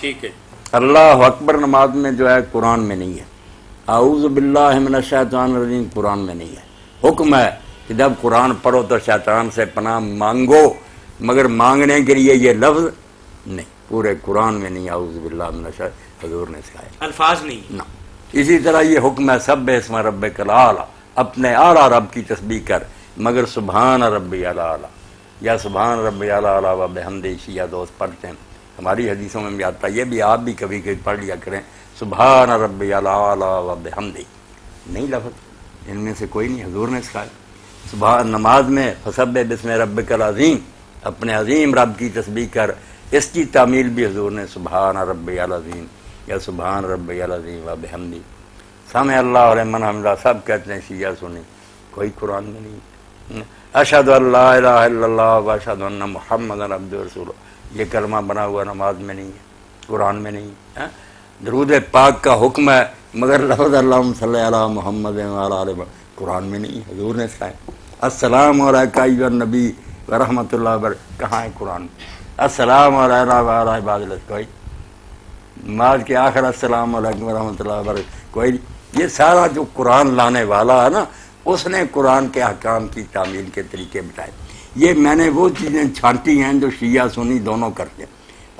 ٹھیک ہے. اللہ اکبر نماز میں جو ہے قرآن میں نہیں ہے. اعوذ باللہ من الشیطان الرجیم قرآن میں نہیں ہے. حکم ہے کہ جب قرآن پڑھو تو شیطان سے پناہ مانگو، مگر مانگنے کے لیے یہ لفظ نہیں، پورے قرآن میں نہیں اعوذ باللہ من الشیطان. حضور نے سکھایا الفاظ نہیں نہ. اسی طرح یہ حکم ہے سبح اسم ربک الاعلی، اپنے اعلیٰ رب کی تسبیح کر، مگر سبحان ربی الاعلی یا سبحان ربی الاعلی و بحمدہ شیعہ دوست پڑھتے ہیں. ہماری حدیثوں میں بھی آتا ہے، یہ بھی آپ بھی کبھی کبھی پڑھ لیا کریں سبحان ربی الاعلی و بحمدہ. نہیں لفظ ان میں سے کوئی نہیں، حضور نے سکھایا. سبحان نماز میں فسبح بسم ربک العظیم، اپنے عظیم رب کی تسبیح کر. اس کی تعمیل بھی حضور نے سبحان ربی العظیم یا سبحان ربی العظیم و بحمدہ. سمع اللہ لمن حمدہ سب کہتے ہیں، شیعہ سنی، کوئی قرآن میں نہیں. اشہد ان لا الہ الا اللہ و اشہد ان محمد عبدہ ورسولہ، یہ کلمہ بنا ہوا نماز میں نہیں ہے، قرآن میں نہیں ہے. درود پاک کا حکم ہے مگر لفظ اللہم صلی علی محمد وعلی آلہ قرآن میں نہیں ہے، حضور نے سکھایا. السلام علیکہ ایھا النبی ورحمۃ اللہ وبرکاتہ کہاں ہے قرآن میں؟ السلام علینا وعلی عباد اللہ کوئی. نماز کے آخر السلام علیکم ورحمۃ اللہ وبرکاتہ کوئی. یہ سارا جو قرآن لانے والا ہے نا، اس نے قرآن کے احکام کی تعمیل کے طریقے بتائے. یہ میں نے وہ چیزیں چھانٹی ہیں جو شیعہ سنی دونوں کرتے ہیں.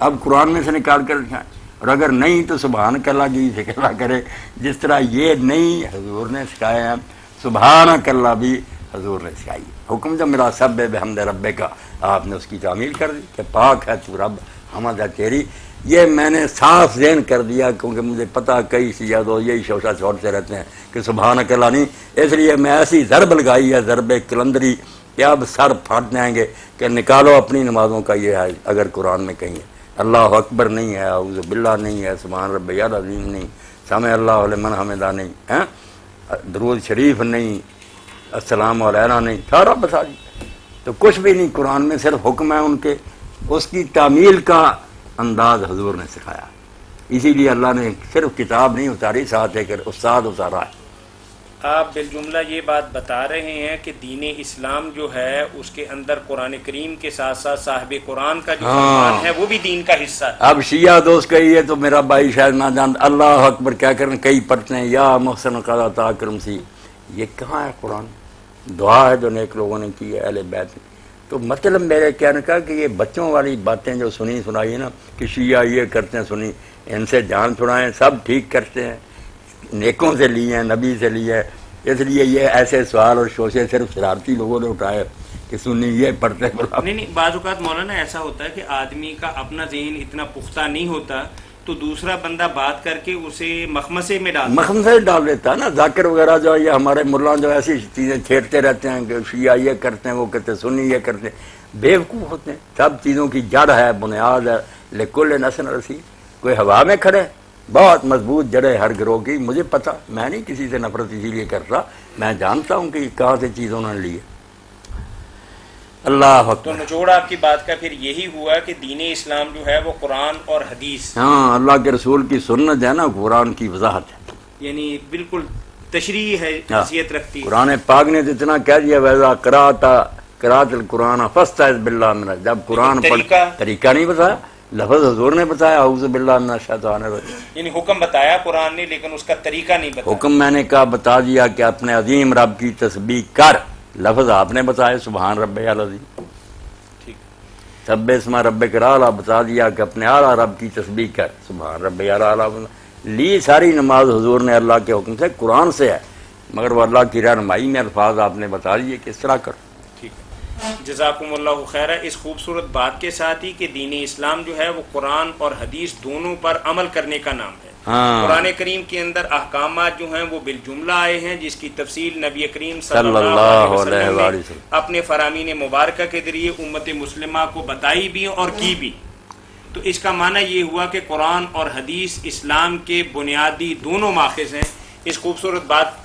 اب قرآن میں سے نکال کر دکھائیں، اور اگر نہیں تو سبحانک اللہ کی ذکر کرے. جس طرح یہ نہیں حضور نے سکھایا ہے، سبحانک اللہ بھی حضور نے سکھائی. حکم جو میرا سب بحمد رب کا، آپ نے اس کی تعمیل کر دی کہ پاک ہے تو رب، حمد ہے تیری. یہ میں نے صاف ذہن کر دیا کیونکہ مجھے پتہ کئی شیعہ دو یہی شوشہ چھوڑتے رہتے ہیں کہ سبحانک اللہ نہیں. اس لیے میں ایسی ضرب لگائی ہے، ضرب کلندری، کہ اب سر پھٹ جائیں گے کہ نکالو اپنی نمازوں کا. یہ ہے اگر قرآن میں کہیں ہے اللہ اکبر نہیں ہے، اعوذ باللہ نہیں ہے، سبحان ربی العظیم نہیں، سمع اللہ لمن حمدہ نہیں، درود شریف نہیں، السلام علینا نہیں، سارا بتا دی. تو کچھ بھی نہیں قرآن میں، صرف حکم ہے ان کے. اس کی تعمیل کا انداز حضور نے سکھایا. اسی لیے اللہ نے صرف کتاب نہیں اتاری، ساتھ ایک استاد اتارا ہے. آپ بالجملہ یہ بات بتا رہے ہیں کہ دین اسلام جو ہے اس کے اندر قرآن کریم کے ساتھ ساتھ صاحب قرآن کا جو فرمان ہے وہ بھی دین کا حصہ ہے. اب شیعہ دوست کہیے تو میرا بھائی شاید نہ جان اللہ اکبر کیا کریں، کئی پڑھتے ہیں یا محسن قضا تاکرم سی. یہ کہاں ہے قرآن؟ دعا ہے جو نیک لوگوں نے کی ہے اہل بیت. تو مطلب میرے کہنے کا کہ یہ بچوں والی باتیں جو سنی سنائی نا کہ شیعہ یہ کرتے ہیں، سنی ان سے جان چھڑائیں. سب ٹھیک کرتے ہیں، نیکوں سے لیے ہیں، نبی سے لیے ہیں. اس لیے یہ ایسے سوال اور شوشے صرف شرارتی لوگوں نے اٹھائے کہ سنی یہ پڑھتے بلا. نہیں، بعض اوقات مولانا ایسا ہوتا ہے کہ آدمی کا اپنا ذہن اتنا پختہ نہیں ہوتا تو دوسرا بندہ بات کر کے اسے مخمسے میں ڈال دیتا ہے نا. ذاکر وغیرہ جو ہے یہ ہمارے ملا جو ایسی چیزیں چھیڑتے رہتے ہیں کہ شیعہ یہ کرتے ہیں، وہ کہتے ہیں سنی یہ کرتے ہیں. بیوقوف ہوتے ہیں. سب چیزوں کی جڑ ہے، بنیاد ہے. لکل نسل رسی، کوئی ہوا میں کھڑے، بہت مضبوط جڑے ہر گروہ کی. مجھے پتہ، میں نہیں کسی سے نفرت اسی لیے کرتا، میں جانتا ہوں کہ کہاں سے چیز انہوں نے لی ہے. اللہ تو نچوڑ آپ کی بات کا پھر یہی ہوا کہ دین اسلام جو ہے وہ قرآن اور حدیث، ہاں اللہ کے رسول کی سنت ہے نا، قرآن کی وضاحت ہے، یعنی بالکل تشریح ہے، حیثیت رکھتی ہے. قرآن پاک نے اتنا کہہ دیا ویزا قرات القرآن فاستعذ باللہ من. جب قرآن پڑھ طریقہ نہیں بتایا، لفظ حضور نے بتایا اعوذ باللہ من الشیطان الرجیم، یعنی حکم بتایا قرآن نے لیکن اس کا طریقہ نہیں بتایا. حکم میں نے کہا بتا دیا کہ اپنے عظیم رب کی تسبیح کر، لفظ آپ نے بتایا سبحان ربی العظیم. سبح اسم ربک الاعلی بتا دیا کہ اپنے اعلیٰ رب کی تسبیح کر، سبحان ربی الاعلی. لی ساری نماز حضور نے اللہ کے حکم سے، قرآن سے ہے، مگر وہ اللہ کی رہنمائی میں الفاظ آپ نے بتا دیے کہ اس طرح کر. جزاکم اللہ خیر. اس خوبصورت بات کے ساتھ ہی کہ دین اسلام جو ہے وہ قرآن اور حدیث دونوں پر عمل کرنے کا نام ہے. قرآن کریم کے اندر احکامات جو ہیں وہ بالجملہ آئے ہیں جس کی تفصیل نبی کریم صلی اللہ علیہ وسلم نے اپنے فرامین مبارکہ کے ذریعے امت مسلمہ کو بتائی بھی اور کی بھی. تو اس کا معنی یہ ہوا کہ قرآن اور حدیث اسلام کے بنیادی دونوں ماخذ ہیں. اس خوبصورت بات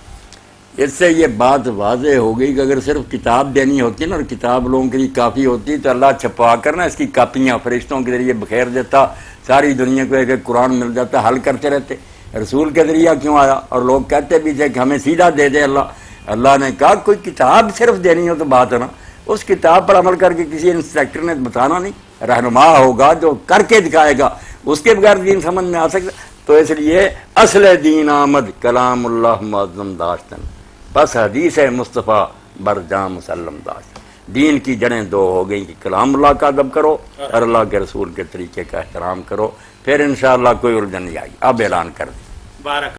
اس سے یہ بات واضح ہو گئی کہ اگر صرف کتاب دینی ہوتی نا اور کتاب لوگوں کے لیے کافی ہوتی تو اللہ چھپا کر نا اس کی کاپیاں فرشتوں کے ذریعے بخیر دیتا، ساری دنیا کو ایک ایک قرآن مل جاتا، حل کرتے رہتے. رسول کے ذریعہ کیوں آیا؟ اور لوگ کہتے بھی تھے کہ ہمیں سیدھا دے دے اللہ. اللہ نے کہا کوئی کتاب صرف دینی ہو تو بات ہے نا، اس کتاب پر عمل کر کے کسی انسٹرکٹر نے بتانا نہیں، رہنما ہوگا جو کر کے دکھائے گا. اس کے بغیر دین سمجھ میں آ سکتا. تو اس لیے اصل دین آمد کلام اللہ معظم داشتن، بس حدیث مصطفیٰ برجاں مسلم داشت. دین کی جڑیں دو ہو گئی کہ کلام اللہ کا ادب کرو اور اللہ کے رسول کے طریقے کا احترام کرو، پھر انشاءاللہ کوئی الجھن نہیں آئی. اب اعلان کر دیں. بارک